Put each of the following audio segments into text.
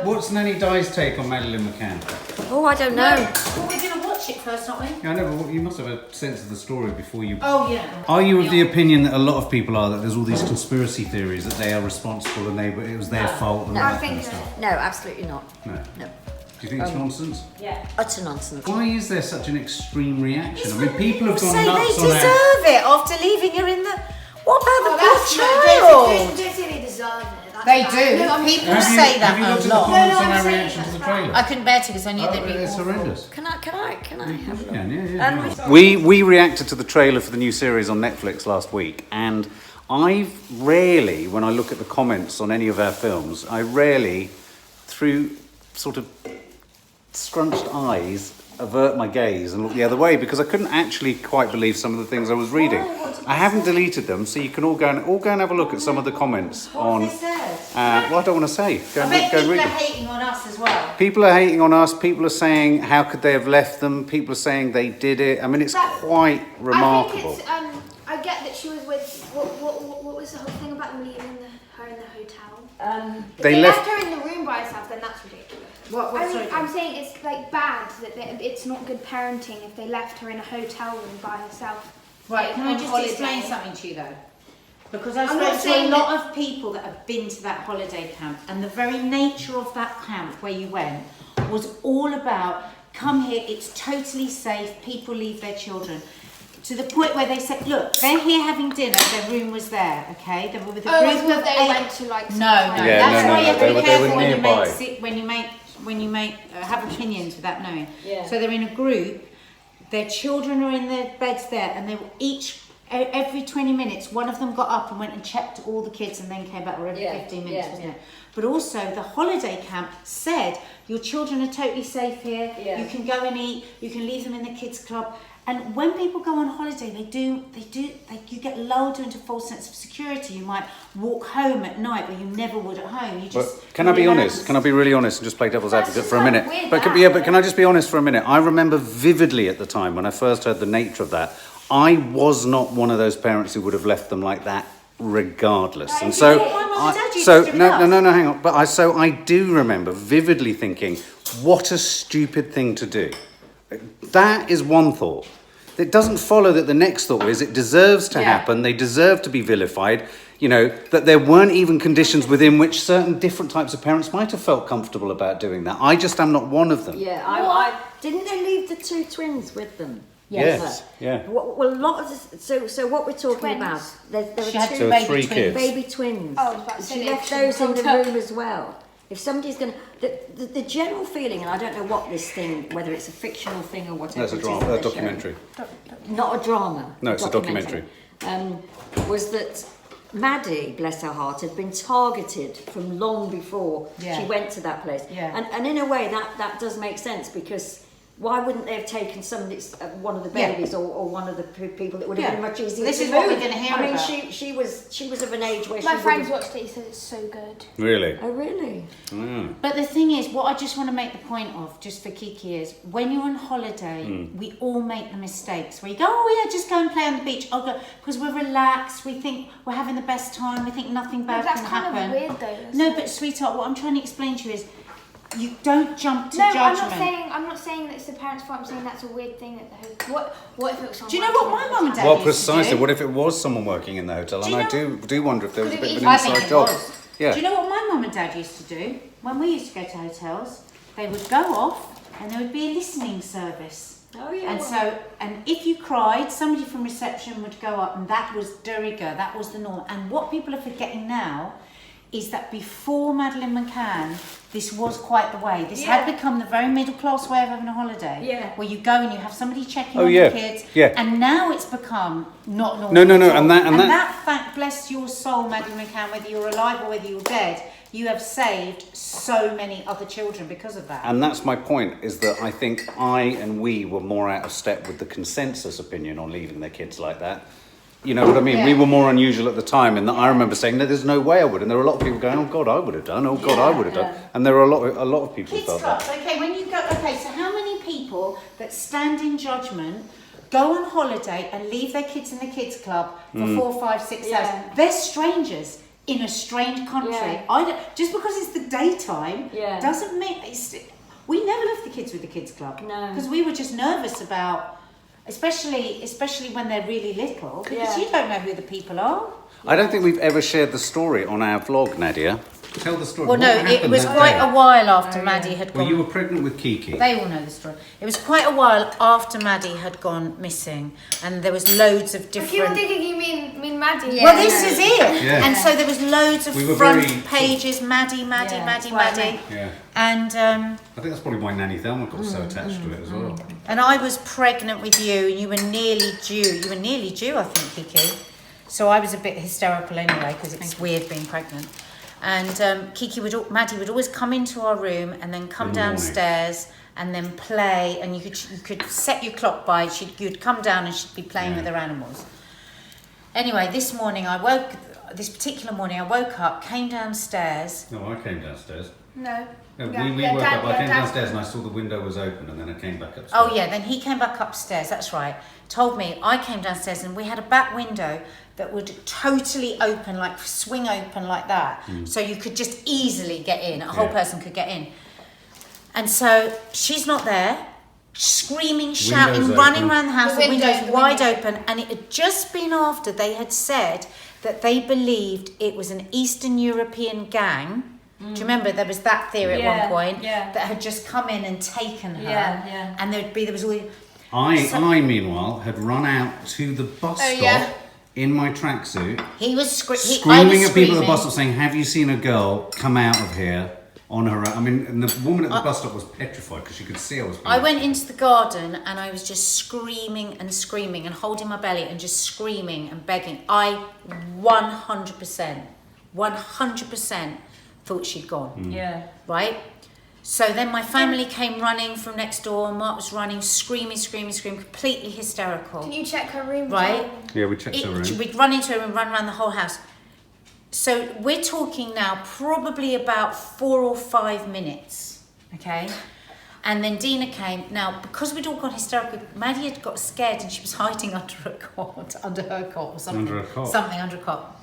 What's Nanny Di's take on Madeleine McCann? Oh, I don't know. Well, we're going to watch it first, aren't we? Yeah, I know, but you must have a sense of the story before you... Oh, yeah. Are you of the opinion that a lot of people are, that there's all these conspiracy theories that they are responsible and it was their fault and all that kind of stuff? No, absolutely not. No. No. Do you think it's nonsense? Yeah. Utter nonsense. Why is there such an extreme reaction? I mean, people have gone say nuts they on deserve it after leaving her in the... What about the poor Don't child? say they deserve it. They do. People say that have you looked a at the lot. comments on our reaction to the trailer? I couldn't bear to because I knew they'd be It's awful. horrendous. Can I have a look? Yeah. We reacted to the trailer for the new series on Netflix last week, and I've rarely, when I look at the comments on any of our films, I rarely, through sort of scrunched eyes, avert my gaze and look the other way, because I couldn't actually quite believe some of the things I was reading. I haven't deleted them, so you can all go and have a look at some of the comments on. Well, I don't want to say. Go and read People are them. hating on us as well. People are hating on us. People are saying, how could they have left them? People are saying they did it. I mean, it's quite remarkable. I think it's, I get that she was with, what was the whole thing about them leaving her in the hotel? If They they left- left her in the room by herself, then that's ridiculous. I'm saying it's like bad, that it's not good parenting if they left her in a hotel room by herself. Right, like, can I on just holiday. explain something to you though? Because I've I'm not spoken to a saying lot of people that have been to that holiday camp, and the very nature of that camp where you went was all about, come here, it's totally safe, people leave their children. To the point where they said, look, they're here having dinner, their room was there, okay? They were with a group of they eight. went to like... No, Yeah, that's no, why you have to they be were careful nearby. when you have opinions without knowing. Yeah. So they're in a group, their children are in their beds there, and they were each, every 20 minutes, one of them got up and went and checked all the kids and then came back, or every 15 minutes, wasn't it? But also the holiday camp said, your children are totally safe here, you can go and eat, you can leave them in the kids club. And when people go on holiday, you get lulled into a false sense of security. You might walk home at night where you never would at home. Can I be honest? Can I be really honest and just play devil's advocate for a minute? weird, But can I just be honest for a minute? I remember vividly at the time when I first heard the nature of that, I was not one of those parents who would have left them like that regardless. And so, hang on. But I do remember vividly thinking, what a stupid thing to do. That is one thought. It doesn't follow that the next thought is it deserves to happen, they deserve to be vilified, that there weren't even conditions within which certain different types of parents might have felt comfortable about doing that. I just am not one of them. Yeah, I didn't they leave the two twins with them? Yes. Yeah. Well, a lot of this, so what we're talking about, there She were had two two baby baby twins. twins. baby twins. Oh, I was about to say She they left shouldn't those in the contact. room as well. If somebody's going to... The general feeling, and I don't know what this thing, whether it's a fictional thing or whatever... That's a it is drama, that a they're documentary. showing. Not a drama. No, it's a documentary. Was that Maddie, bless her heart, had been targeted from long before she went to that place. Yeah. And in a way, that does make sense, because... Why wouldn't they have taken one of the babies or one of the people that would have been much easier This to is what move? we're going to hear I mean, about. she was of an age where My she friends would have... watched it, he said it's so good. Really? Oh, really? But the thing is, what I just want to make the point of, just for Kiki, is when you're on holiday, we all make the mistakes where you go, oh yeah, just go and play on the beach. I'll go, because we're relaxed, we think we're having the best time, we think nothing bad That's can kind happen. of weird though. No, but sweetheart, what I'm trying to explain to you is, you don't jump to No, judgment. I'm not saying that it's the parents' fault. I'm saying that's a weird thing at the hotel. What if it was someone? Do you know what my mum and dad Well, used precisely. to do? What if it was someone working in the hotel? And I do wonder if there was a bit of an I think inside it job. was. Yeah. Do you know what my mum and dad used to do? When we used to go to hotels, they would go off and there would be a listening service. Oh, yeah. And if you cried, somebody from reception would go up, and that was de rigueur, that was the norm. And what people are forgetting now is that before Madeleine McCann, this was quite the way. This had become the very middle class way of having a holiday, where you go and you have somebody checking on the kids, and now it's become not normal. No, and that that fact, bless your soul, Madeleine McCann, whether you're alive or whether you're dead, you have saved so many other children because of that. And that's my point, is that I think we were more out of step with the consensus opinion on leaving their kids like that. You know what I mean? Yeah. We were more unusual at the time, and I remember saying, "No, there's no way I would." And there were a lot of people going, "Oh God, I would have done. Oh God, I would have done." And there were a lot of people who Kids felt clubs, that. okay, when you go, okay, so how many people that stand in judgment go on holiday and leave their kids in the kids club for 4, 5, 6 hours? They're strangers. in a strange country. Yeah. I don't, just because it's the daytime Yeah. doesn't mean we never left the kids with the kids club. No. Because we were just nervous about, especially when they're really little, because you don't know who the people are. I don't think we've ever shared the story on our vlog, Nadia. Tell the story. Well, What no, it happened was that quite day? a while after Maddie had Well, gone. you were pregnant with Kiki. They all know the story. It was quite a while after Maddie had gone missing, and there was loads of People different. thinking you mean Maddie. Well, this is it. Yeah. And so there was loads of We were front very- pages, Maddie, Yeah, Maddie, that's what I meant. Yeah. and I think that's probably why Nanny Thelma got so attached to it as well. and I was pregnant with you, and you were nearly due. You were nearly due, I think, Kiki. So I was a bit hysterical anyway because it's weird being pregnant. And Maddie would always come into our room and then come In the morning. downstairs and then play. And you could set your clock by. You'd come down and she'd be playing with her animals. Anyway, this particular morning I woke up, came downstairs. No, I came downstairs. No. No, Yeah, we yeah, woke Dad- up. I yeah, came Dad- downstairs and I saw the window was open, and then I came back upstairs. Oh yeah, then he came back upstairs, that's right. Told me, I came downstairs and we had a back window that would totally open, like swing open like that. So you could just easily get in, a whole Yeah. person could get in. And so she's not there, screaming, shouting, Windows running open. around the house, The the window- windows the wide window. open. And it had just been after they had said that they believed it was an Eastern European gang. Do you remember there was that theory at one point that had just come in and taken her, Yeah. and there was all. I meanwhile had run out to the bus stop yeah. in my tracksuit, He was screaming at people at the bus stop saying, "Have you seen a girl come out of here on her own?" I mean, and the woman at the bus stop was petrified because she could see I was. I went into the garden and I was just screaming and holding my belly and just screaming and begging. I 100% thought she'd gone. Yeah. Right? So then my family came running from next door, and Mark was running, screaming, completely hysterical. Can you check her room? Right? Yeah, we checked her room. We'd run into her and run around the whole house. So we're talking now probably about 4 or 5 minutes, okay? And then Dina came. Now, because we'd all gone hysterical, Maddie had got scared and she was hiding under a cot, under her cot or something. Under a cot. Something under a cot.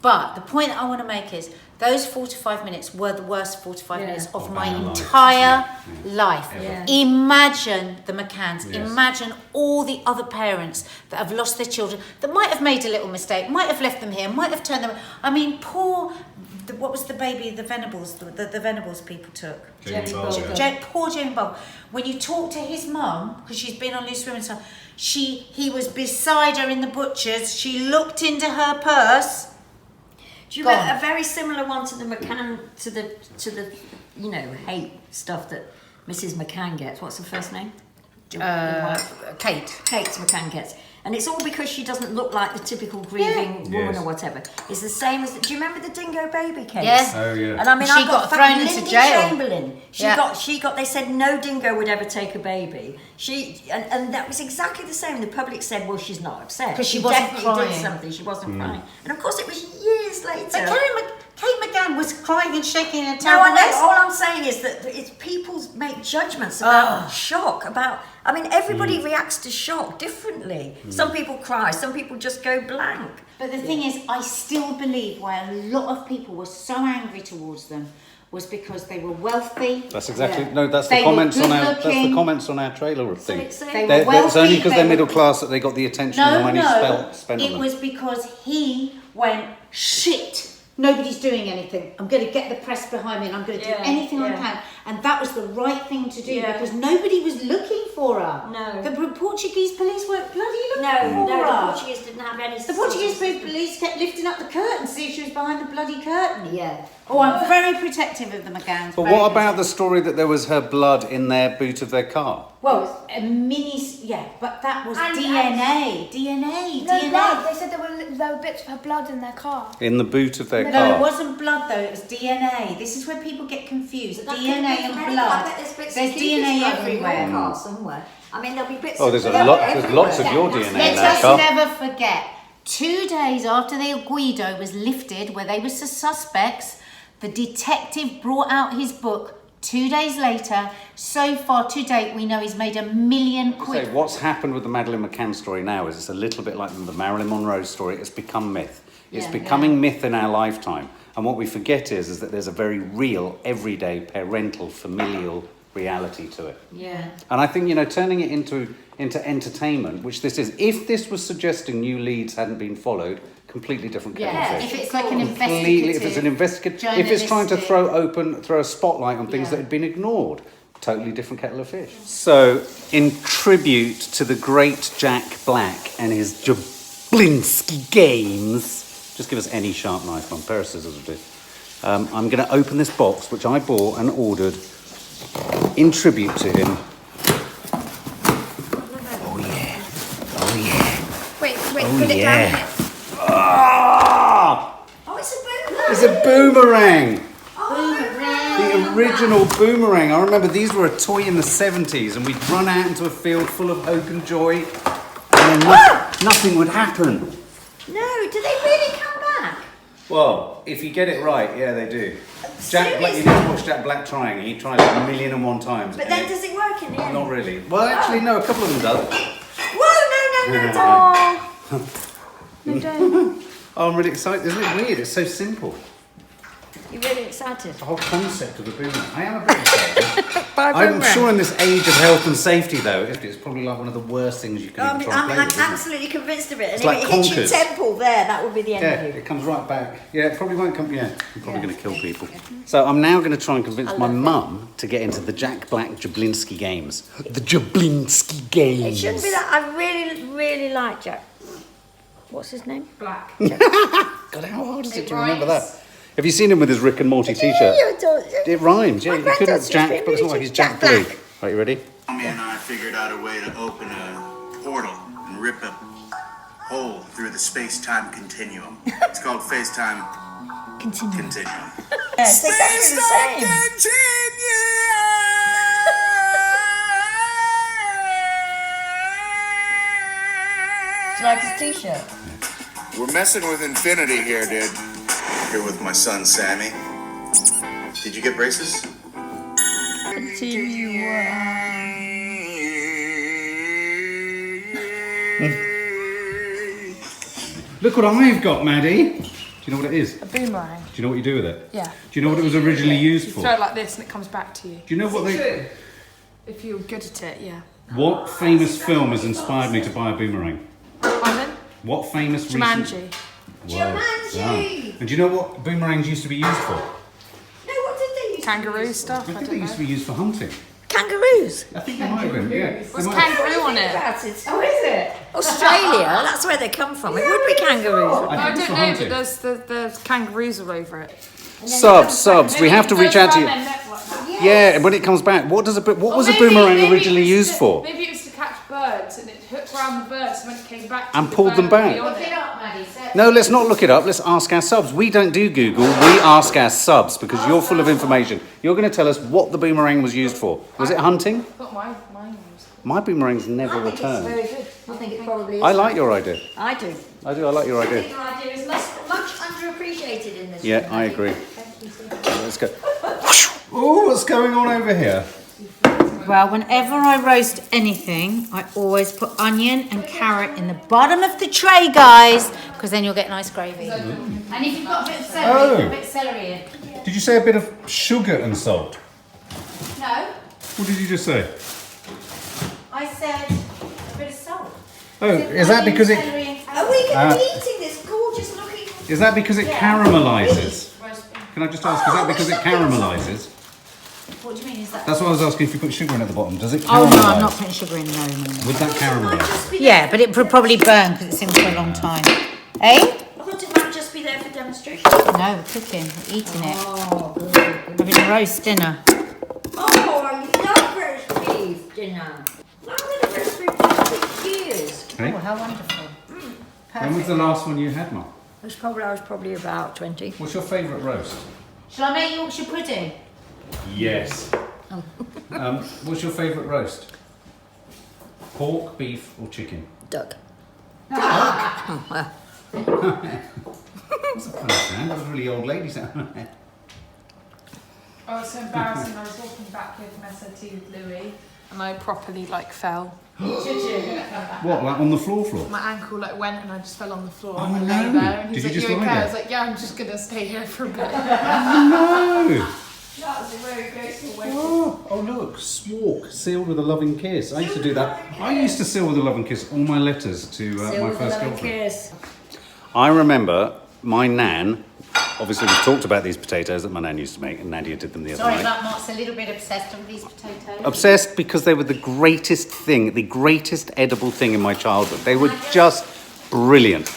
But the point that I want to make is those 4 to 5 minutes were the worst 4 to 5 minutes of my our life. entire life. Yeah. Imagine the McCanns. Yes. Imagine all the other parents that have lost their children, that might have made a little mistake, might have left them here, might have turned them. I mean, what was the baby the Venables people took? Jamie Jamie Barker. Barker. Poor Jamie Bob. When you talk to his mum, because she's been on Loose Women's Time, he was beside her in the butcher's. She looked into her purse. Do you Go remember on. a very similar one to the McCann, to the hate stuff that Mrs. McCann gets? What's her first name? The wife. Kate. Kate McCann gets. And it's all because she doesn't look like the typical grieving woman Yes. or whatever. It's the same as. Do you remember the dingo baby case? Yes. Oh yeah. And I mean, She I got got thrown into Lindy jail. Chamberlain. She Yeah. got. They said no dingo would ever take a baby. And that was exactly the same. The public said, well, she's not upset 'Cause she wasn't definitely crying. did something. She wasn't crying. And of course, it was years later. But Kate McCann was crying and shaking her No, terrible I know. mess. All I'm saying is that it's people make judgments about shock. I mean, everybody reacts to shock differently. Some people cry. Some people just go blank. But the thing is, I still believe why a lot of people were so angry towards them was because they were wealthy. That's exactly Yeah. that's They the were comments on our that's the good-looking. comments on our trailer thing. So They were It's wealthy, only because they they're were- middle class that they got the attention and the money spent on it them. was because he went, shit, nobody's doing anything. I'm going to get the press behind me and I'm going to do Yeah, anything I yeah. can. And that was the right thing to do Yeah. because nobody was looking for her. No. The Portuguese police weren't bloody looking No, for the her. Portuguese didn't have any. The Portuguese police kept lifting up the curtain to see if she was behind the bloody curtain. Yeah. Oh, I'm very protective of the McCanns. But very what about protective. the story that there was her blood in their boot of their car? Well, a but that was And- DNA. DNA. No DNA. blood. They said there were bits of her blood in their car. In the boot of their No, car. it wasn't blood though, it was DNA. This is where people get confused. DNA and blood. There's DNA everywhere. Car somewhere. I mean, there'll be bits. Oh, of there's a blood lot. There's everywhere. lots of your DNA in Let that us car. never forget, 2 days after the Guido was lifted, where they were suspects, the detective brought out his book 2 days later. So far, to date, we know he's made £1 million. Say, what's happened with the Madeleine McCann story now is it's a little bit like the Marilyn Monroe story. It's become myth. It's becoming myth in our lifetime. And what we forget is that there's a very real, everyday, parental, familial reality to it. Yeah. And I think, turning it into entertainment, which this is, if this was suggesting new leads hadn't been followed, completely different kettle of fish. If it's like an Completely, if it's an if it's trying to journalistic- throw a spotlight on things that had been ignored, totally different kettle of fish. So, in tribute to the great Jack Black and his Jablinski games, just give us any sharp knife, one pair of scissors will do. I'm going to open this box, which I bought and ordered in tribute to him. Oh yeah. Wait, Oh, put it down here. Ah! Oh, it's a boomerang. It's a boomerang. Boomerang. The original boomerang. I remember these were a toy in the 70s, and we'd run out into a field full of hope and joy, and nothing would happen. No, do they really come back? Well, if you get it right, yeah, they do. Jack Black, you need to watch Jack Black trying. He tried it 1,001 times. But then does it work in the end? Not really. Well, actually, no, a couple of them does. Whoa, no, don't. No, don't. Oh, I'm really excited. Isn't it weird? It's so simple. You're really excited. The whole concept of the boomerang. I am a bit excited. By I'm boomerang. sure in this age of health and safety, though, it's probably like one of the worst things you can even try and play I'm with, isn't it? absolutely convinced of it. And It's if like it hits your conkers. temple there, that would be the end Yeah, of you. it comes right back. Yeah, it probably won't come. Yeah, I'm probably going to kill people. So I'm now going to try and convince my mum to get into the Jack Black Jablinski games. The Jablinski games. It shouldn't be that. I really, really like Jack. What's his name? Black. God, how hard is it to remember that? Have you seen him with his Rick and Morty t-shirt? It rhymes. Yeah, My you couldn't granddad's Jack, just but it's been not like he's really Jack Jack Blue. Black. Right, you ready? Tommy and I figured out a way to open a portal and rip a hole through the space-time continuum. It's called FaceTime Continuum. Yeah, it's exactly the same. Do you like his t-shirt? We're messing with infinity here, dude. Here with my son, Sammy. Did you get braces? Look what I've got, Maddie. Do you know what it is? A boomerang. Do you know what you do with it? Yeah. Do you know what it was originally used You for? throw it like this and it comes back to you. Do you know what they... If you're good at it, yeah. What famous film has inspired me to buy a boomerang? Pardon? What famous recent... Jumanji. Well Jumanji! done. And do you know what boomerangs used to be used for? No, what did they use? Kangaroo stuff, I I think they don't used to know. be used for hunting. Kangaroos. I think they might have been, yeah. What's They might have- kangaroo on it? About it. Oh, is it? Australia, that's where they come from. It would be kangaroos. I I think don't it's for know, hunting. but there's kangaroos all over it. Subs, we have to reach out to you. Yeah, and when it comes back, what was a boomerang originally used for? Maybe it was to catch birds and it hooked around the birds and when it came back to And the pulled bird them back. would be on Look it. it up, Maddie. No, let's not look it up. Let's ask our subs. We don't do Google. We ask our subs because you're full of information. You're going to tell us what the boomerang was used for. Was it hunting? But mine was. My boomerangs never Very returned. good. I think it probably is. I like your idea. I do. I like your I think idea. your idea is much underappreciated in this. Yeah, room, I Maddie. agree. Let's go. Oh, what's going on over here? Well, whenever I roast anything, I always put onion and carrot in the bottom of the tray, guys, because then you'll get nice gravy. And if you've got a bit of celery, put a bit of celery in. Did you say a bit of sugar and salt? No, What did you just say? I said a bit of salt. Oh, is that because it Are we going to be eating this gorgeous looking? is that because it caramelizes? Can I just ask? Is that because it caramelizes? What do you mean? Is that? That's what I was asking. If you put sugar in at the bottom, does it caramelize? Oh no, I'm not putting sugar in. No. Would that caramelize? Yeah, but it would probably burn because it's in for a long time. Eh? I thought it might just be there for demonstration. No, we're cooking, we're eating it. Having a roast dinner. Oh, I love roast beef dinner. I've had a roast beef dinner for years. Hey? Oh, how wonderful. When was the last one you had, Mum? I was probably about 20. What's your favourite roast? Shall I make Yorkshire pudding? Yes. What's your favourite roast? Pork, beef, or chicken? Duck. That's a funny sound. That was a really old lady sound. Oh, it's so embarrassing. I was walking back here from SOT with Louis and I properly like fell. What, like on the floor? My ankle like went and I just fell on the floor. Oh, and no. I lay there, and he's Did you like, just "You lie okay?" there? I was like, "Yeah, I'm just gonna stay here for a bit." No! That was a very graceful way. Oh look, Swark, sealed with a loving kiss. I used to do that. I used to seal with a loving kiss all my letters to my first girlfriend. I remember my nan, obviously we've talked about these potatoes that my nan used to make, and Nadia did them the other Sorry, night. but Mark's a little bit obsessed with these potatoes. Obsessed because they were the greatest thing, the greatest edible thing in my childhood. They were just brilliant.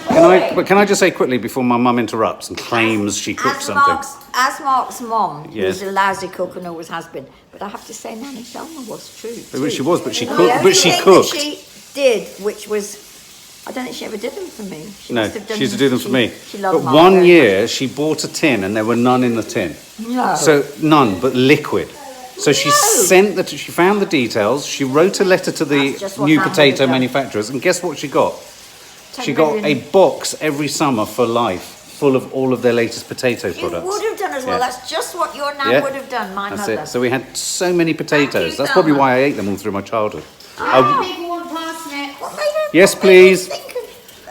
Can I just say quickly before my mum interrupts and claims she cooked something? As Mark's mom, Yes. who's a lousy cook and always has been, but I have to say Nanny Thelma was true. Well, she was, but she The cooked. only But she thing that cooked. she did, which was, I don't think she ever did them for me. She No, must have done she used to do them for me. She loved But Mark one very year she bought a tin and there were none in the tin. No. So none, but liquid. So she she found the details. She wrote a letter to That's just the what new Nan potato would've done. manufacturers, and guess what she got? 10 She got a million. box every summer for life, full of all of their latest potato You products. would have done as well. Yeah. That's just what your nan Yeah. would have done, my That's mother. it. So we had so many potatoes. Thank you, That's probably Thelma. why I ate them all through my childhood. Do people want parsnips? What made her, Yes, what made her please. think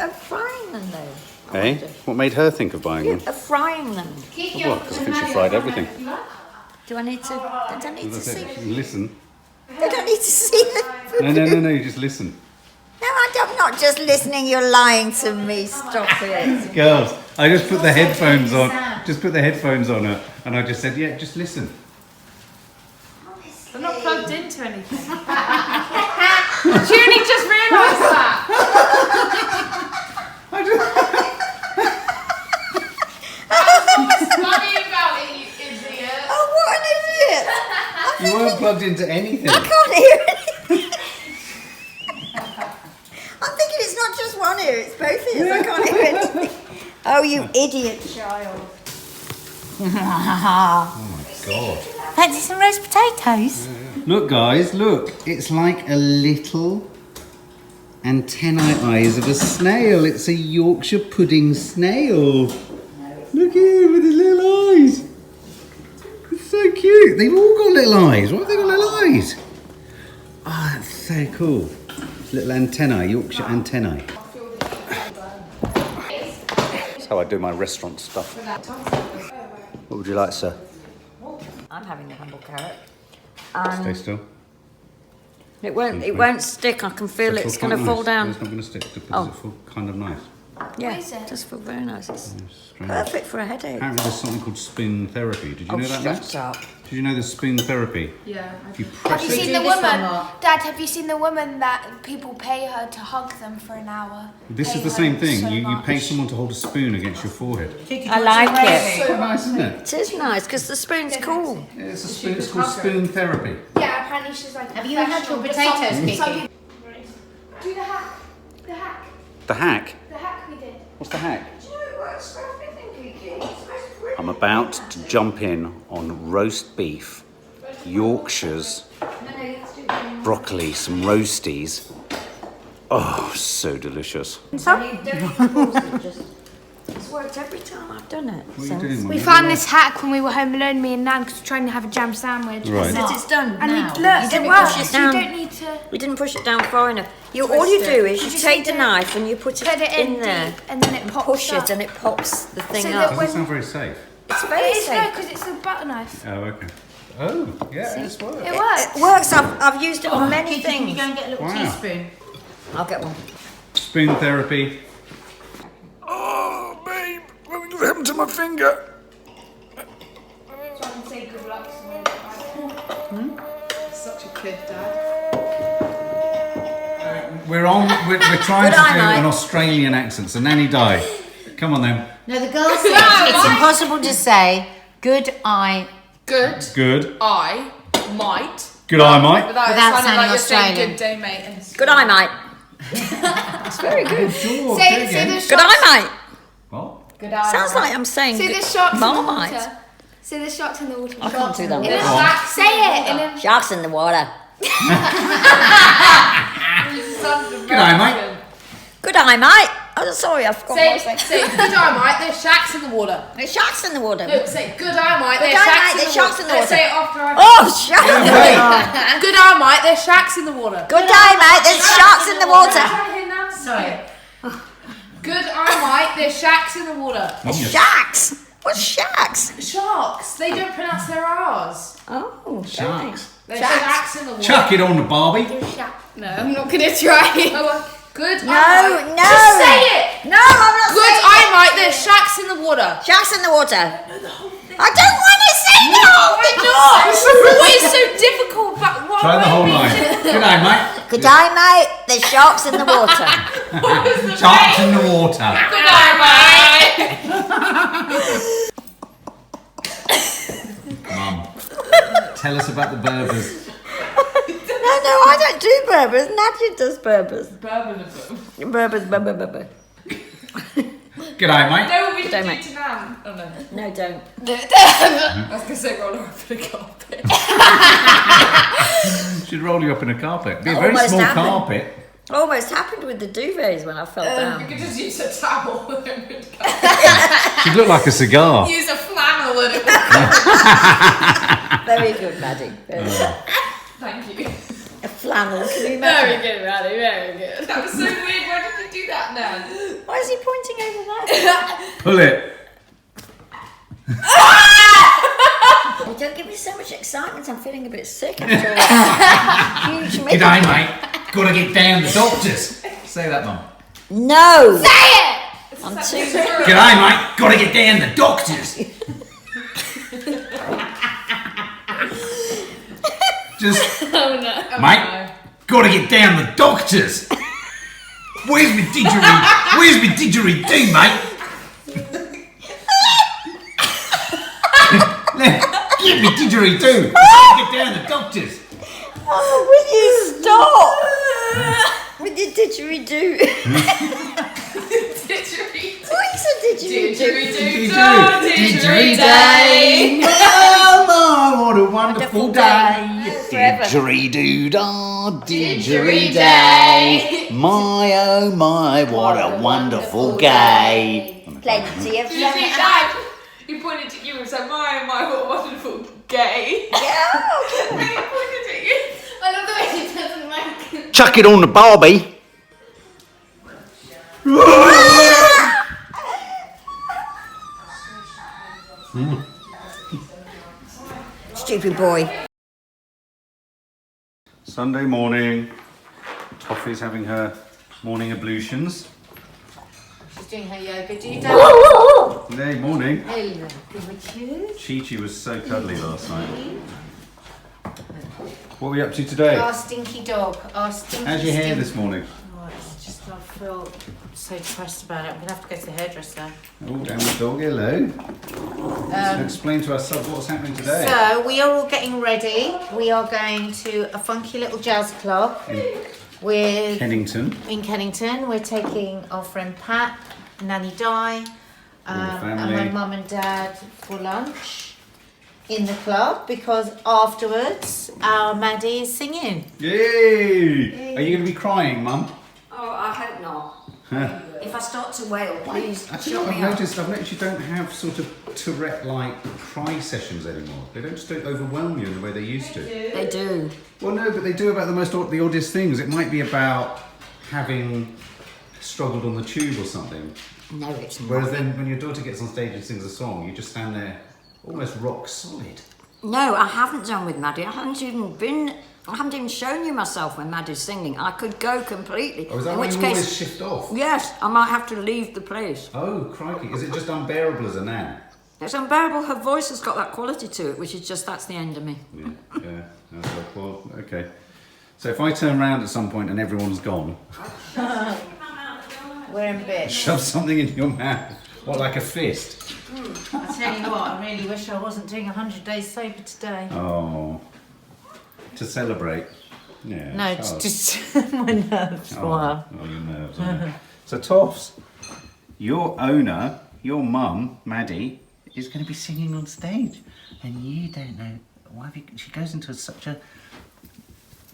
of frying them, though? I Eh? wonder. What made her think of buying them? Of frying them. Well, because I think she fried everything. Do I need to? I don't need to That's see. it. Listen. I don't need to see them. No, you just listen. No, I'm not just listening. You're lying to me. Stop it. Girls, I just put the headphones on. Just put the headphones on her, and I just said, yeah, just listen. I'm not plugged into anything. She only just realised that. Funny about it, you idiot. Oh, what an idiot! You weren't plugged into anything. I can't hear anything. I'm thinking it's not just one ear; it's both ears. I can't hear anything. Oh, you idiot child! God. Fancy some roast potatoes? Look, guys, look. It's like a little antennae eyes of a snail. It's a Yorkshire pudding snail. Look here with his little eyes. It's so cute. They've all got little eyes. Why have they got little eyes? Ah, that's so cool. Little antennae, Yorkshire antennae. That's how I do my restaurant stuff. What would you like, sir? I'm having a humble carrot. Stay still. It won't stick. I can feel it's going to fall down. It's not going to stick because Oh. it feels kind of nice. Yeah, is it? it does feel very nice. It's Strange. perfect for a headache. Apparently there's something called spoon therapy. Did you know that, shut Matt? up. Did you know there's spoon therapy? Yeah. You Have press you it. seen do the this one, woman, Mark? Dad? Have you seen the woman that people pay her to hug them for an hour? This Pay is the her same thing. so You much. pay someone to hold a spoon against your forehead. I like it. So nice, isn't it? It is nice because the spoon's cool. Yeah, it's a spoon. It's called spoon therapy. Yeah, apparently she's like. Have you had your professional, but potatoes, some Vicky? people- Do the hack. The hack. The hack. The hack we did. What's the hack? Do you know it works for everything, Kiki? I'm about to jump in on roast beef, Yorkshires, broccoli, some roasties. Oh, so delicious. It's worked every time I've done it. What are you doing, We Mum? found this hack when we were home alone, me and Nan, because we were trying to have a jam sandwich. Right. Since it's done And now. we look, You it didn't works. push it You down. don't need to We didn't push it down far enough. All you do is you just take need the to knife and you put it in there, deep, and then it pops push up. it, and it pops the thing So up. that Doesn't sound very safe. It's very It is no, safe. because it's a butter knife. Oh, okay. Oh, yeah, it's worked. It works. It works. I've used it on many Kiki, can you things. go and get a little Wow. teaspoon? I'll get one. Spoon therapy. Oh, babe, what happened to my finger? Say good luck to me. Such a kid, Dad. We're trying Good to eye, do mate. an Australian accent, so Nanny die. Come on then. No, the girl said it's impossible to say good eye. Good. Good. I might. Good eye, mate. Without Without sounding like sounding you're saying Australian. good day, mate. And Good eye, mate. It's very good. Sure, Say again. the Good shocks. eye, mate. What? good eye. Sounds like I'm saying Say good- the sharks in the Marmite. water. Say the sharks in the water. I can't do In that. a- Go on. Say it. In a, Sharks in the water. Good eye, mate. Good eye, mate. Oh, sorry, I forgot what I was saying. Say, good eye, mate, there's sharks in the water. There's sharks in the water. No, say, good eye, mate, Good there's eye, mate, sharks in the water. there's sharks in the water. Say it after I... Oh, sharks! Good eye, mate, there's sharks in the water. Good day, mate. There's sharks in the water. Sorry. Good eye, mate, there's sharks in the water. Sharks? What's sharks? Sharks. They don't pronounce their R's. Oh, Sharks. There's sharks in the water. Chuck it on the Barbie. No, I'm not gonna try. Good No, eye, mate. no. Just say it. No, I'm not Good saying eye, mate, there's sharks in the water. Sharks in the water. I don't want to say the whole thing. What is so difficult about what? Try the whole line. Good day, mate. Good day, mate. There's sharks in the water. Sharks in the water. Good eye, mate. Mum, tell us about the Berbers. No, I don't do Berbers. Nadia does Berbers. Berbers, Berber. Good day, mate. No, we should Don't do make- it to Nan. Oh no. No, don't. I was going to say roll her up in a carpet. Should roll you up in a carpet. Be a very Almost small happened. carpet. Almost happened with the duvets when I fell You down. could just use a towel. She'd look like a cigar. Use a flannel and it Very good, Maddie. Very good. Thank you. A flannel. Can you Very imagine? good, Maddie. Very good. That was so weird. Why did you do that, Nan? Why is he pointing over there? Pull it. Oh, don't give me so much excitement. I'm feeling a bit sick after all that huge Good meeting. day, mate. Gotta get down the doctors. Say that, Mum. No. Say it! I'm too. Good day, mate. Gotta get down the doctors. Just, mate, gotta get down the doctors. Where's my didgeridoo? Where's my didgeridoo, mate? Get me didgeridoo. Get down the doctors. Oh, will you stop with your didgeridoo? Didgeridoo. What is a didgeridoo? Didgeridoo. Oh, what a wonderful day. Forever. Didgeridoo-dah, didgeridoo. My, oh my, what a wonderful day. Plenty of You see, Dad? He pointed at you and said, my, what a wonderful gay. Yeah. And he pointed at you. I love the way he doesn't like. Chuck it on the Barbie. Stupid boy. Sunday morning. Toffee's having her morning ablutions. She's doing her yoga. Do you do? Hey, morning. Hello. Good. Chi-Chi was so cuddly last night. What are we up to today? Our stinky dog. Our stinky. How's your hair this morning? Oh, it's just I feel so depressed about it. I'm gonna have to go to the hairdresser. Oh, down the dog. Hello. So explain to us what's happening today. So we are all getting ready. We are going to a funky little jazz club with Kennington. in Kennington. We're taking our friend Pat, Nanny Di, and family. my mum and dad for lunch in the club because afterwards our Maddie is singing. Yay! Are you going to be crying, Mum? Oh, I hope not. If I start to wail, please I think shut I've me up. noticed you don't have sort of Tourette-like cry sessions anymore. They don't overwhelm you in the way they used to. They do. Well, no, but they do about the oddest things. It might be about having struggled on the tube or something. No, it's not. Whereas then, when your daughter gets on stage and sings a song, you just stand there, almost rock solid. No, I haven't done with Maddie. I haven't even shown you myself when Maddie's singing. I could go completely. Oh, is that in why which you case, always shift off? yes, I might have to leave the place. Oh, crikey! Is it just unbearable as a nan? It's unbearable. Her voice has got that quality to it, which is just that's the end of me. Yeah. Well, okay. So if I turn around at some point and everyone's gone, We're in bed. shove something in your mouth. What, like a fist? I tell you what, I really wish I wasn't doing 100 days sober today. Oh. To celebrate. Yeah. No, it's it's just my nerves. Wow. Oh, your nerves. I know. So, Toffs, your owner, your mum, Maddie, is going to be singing on stage. And you don't know why she goes into such a...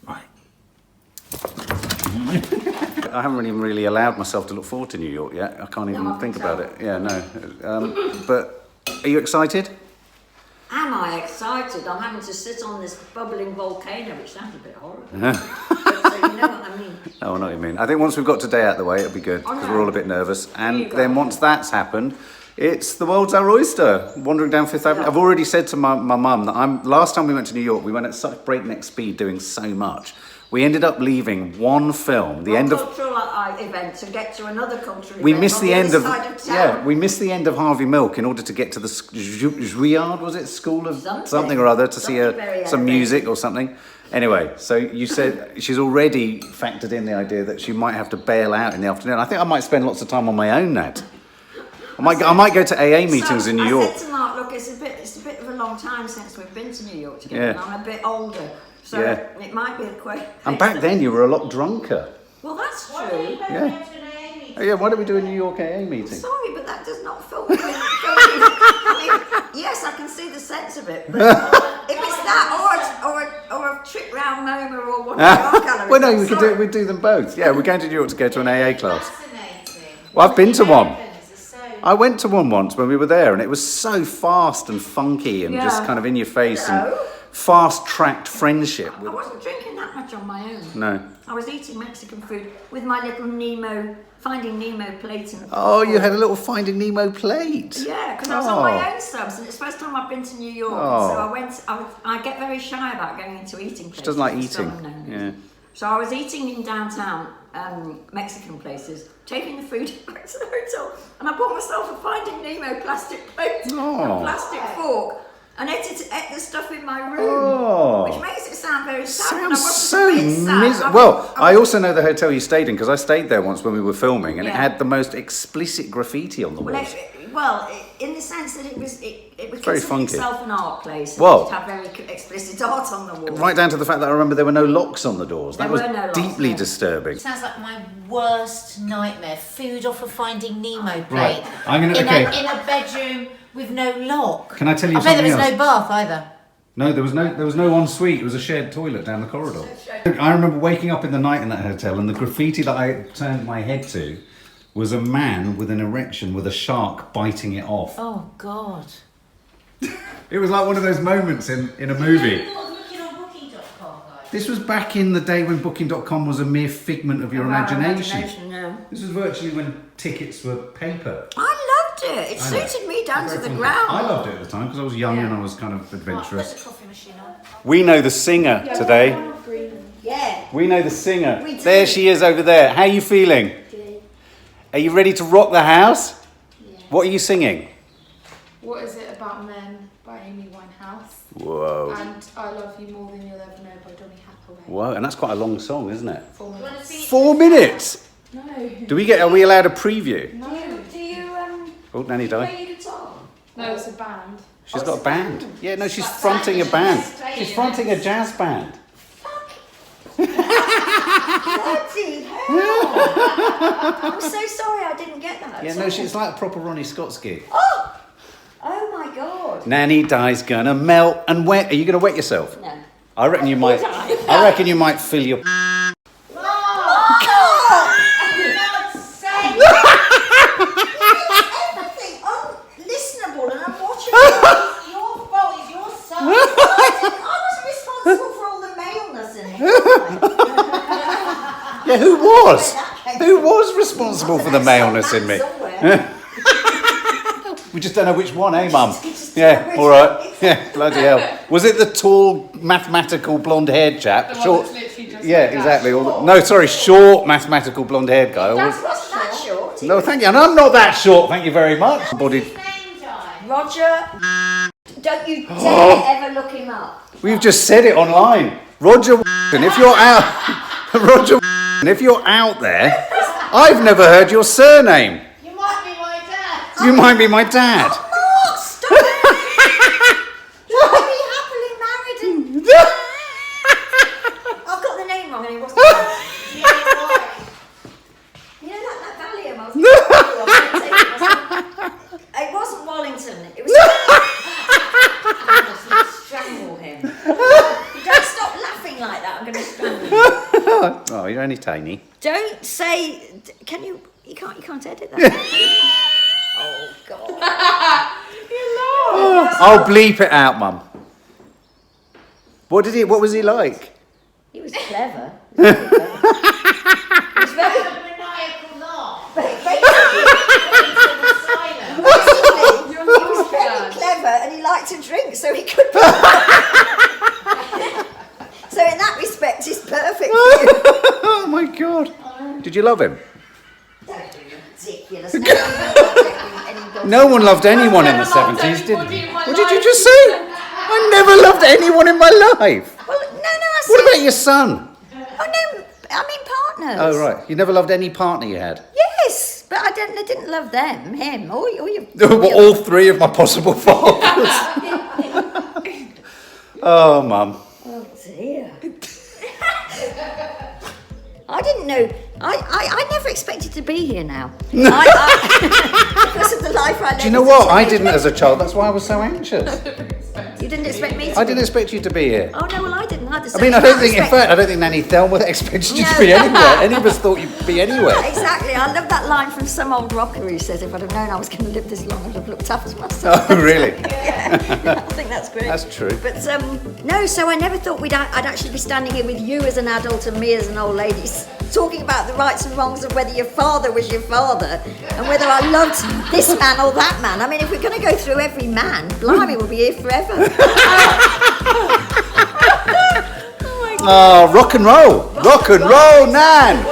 Right. I haven't really allowed myself to look forward to New York yet. I can't even think about it. Yeah, no. But are you excited? Am I excited? I'm having to sit on this bubbling volcano, which sounds a bit horrible. But, so you know what I mean. Oh, I know what you mean. I think once we've got today out of the way, it'll be good, because we're all a bit nervous. And then once that's happened, it's the world's our oyster, wandering down Fifth Avenue. I've already said to my mum that last time we went to New York, we went at such breakneck speed doing so much. We ended up leaving one film, the end of cultural event to get to another cultural we event. missed the end of we missed the end of Harvey Milk in order to get to the Juilliard, was it, School of something or other, to see some music or something. Anyway, so you said she's already factored in the idea that she might have to bail out in the afternoon. I think I might spend lots of time on my own, Nat. I might go to AA meetings in New York. I said to Mark, look, it's a bit of a long time since we've been to New York together, and I'm a bit older, so it might be a question. And back then you were a lot drunker. Well, that's true. Yeah. Oh, yeah, why don't we do a New York AA meeting? Sorry, but that does not fill me. I mean, yes, I can see the sense of it, but if it's that or a trip round MoMA or whatever. Well, no, we'd do them both. Yeah, we're going to New York to go to an AA class. Well, I've been to one. I went to one once when we were there, and it was so fast and funky and just kind of in your face and fast-tracked friendship. I wasn't drinking that much on my own. No. I was eating Mexican food with my little Finding Nemo plate. Oh, you had a little Finding Nemo plate. Yeah, because I was on my own subs, and it's the first time I've been to New York. So I get very shy about going into eating places. She doesn't like eating. Yeah. So I was eating in downtown Mexican places, taking the food back to the hotel, and I bought myself a Finding Nemo plastic plate and a plastic fork, and ate the stuff in my room, which makes it sound very sad. Sounds so miserable. Well, I also know the hotel you stayed in, because I stayed there once when we were filming, and it had the most explicit graffiti on the walls. Well, in the sense that it was very funky. Itself an art place. And well, it had very explicit art on the wall. Right down to the fact that I remember there were no locks on the doors. That was deeply disturbing. Sounds like my worst nightmare. Food off a Finding Nemo plate. Right. I'm gonna in a bedroom with no lock. Can I tell you I something bet else? there was no bath either. No, there was no ensuite. It was a shared toilet down the corridor. I remember waking up in the night in that hotel, and the graffiti that I turned my head to was a man with an erection with a shark biting it off. Oh God! It was like one of those moments in a movie. You were looking on Booking.com, guys. This was back in the day when Booking.com was a mere figment of your imagination. This was virtually when tickets were paper. I loved it. It suited me down to the ground. I loved it at the time because I was young and I was kind of adventurous. Put the coffee machine on. We know the singer today. Yeah. We know the singer. We do. There she is over there. How are you feeling? Good. Are you ready to rock the house? Yeah. What are you singing? What Is It About Men by Amy Winehouse. Whoa. And I Love You More Than You'll Ever Know by Donny Hathaway. Whoa, and that's quite a long song, isn't it? 4 minutes. 4 minutes? No. Are we allowed a preview? No. Do you Oh, Nanny died. play your guitar? No, it's a band. She's got a band. Yeah, no, she's fronting a band. She's fronting a jazz band. Bloody hell! I'm so sorry I didn't get that. Yeah, no, it's like a proper Ronnie Scott's gig. Oh my God! Nanny die's gonna melt and wet. Are you gonna wet yourself? No. I reckon you might. I reckon you might fill your. Everything unlistenable, and I'm watching it. Your fault. It's your son. I was responsible for all the maleness in it. Yeah, who was? Who was responsible for the maleness in me? We just don't know which one, eh, Mum? Yeah, all right. Yeah, bloody hell. Was it the tall, mathematical, blonde-haired chap? Short. Just exactly. No, sorry, short, mathematical, blonde-haired guy. Wasn't that short? No, thank you. And I'm not that short. Thank you very much. Roger. Don't you dare ever look him up. We've just said it online. Roger. And if you're out, Roger. And if you're out there, I've never heard your surname. You might be my dad. You might be my dad. Mark, stop it! You're very happily married and... I've got the name wrong and it wasn't right. You know that Valium I was it wasn't Wallington. It was... I'm going to strangle him. You don't stop laughing like that, I'm going to strangle him. Oh, you You're only tiny. Don't say. Can you? You can't edit that. Oh God. I'll bleep it out, Mum. What was he like? He was clever. He was very maniacal laugh. He was very clever, and he liked to drink, so he could. So in that respect, he's perfect for you. Oh my God! Did you love him? Ridiculous. No one loved anyone in the 70s, did they? What did you just say? I never loved anyone in my life. Well, no, I said. What about your son? Oh no, I mean partners. Oh right, you never loved any partner you had. Yes, but I didn't love them, him, or you. All three of my possible fathers. Oh, Mum. Oh dear. I didn't know. I never expected to be here now. Because of the life I led. Do you know what? I didn't as a child. That's why I was so anxious. You didn't expect me to. I didn't expect you to be here. Oh no, well I didn't. I mean, I don't think. In fact, I don't think Nanny Thelma expected you to be anywhere. Any of us thought you'd be anywhere. Exactly. I love that line from some old rocker who says, "If I'd have known I was going to live this long, I'd have looked tough as myself." Oh, really? Yeah, I think that's great. That's true. But no, so I never thought I'd actually be standing here with you as an adult and me as an old lady, talking about the rights and wrongs of whether your father was your father and whether I loved this man or that man. I mean, if we're going to go through every man, blimey, we'll be here forever. Oh, rock and roll, Nan.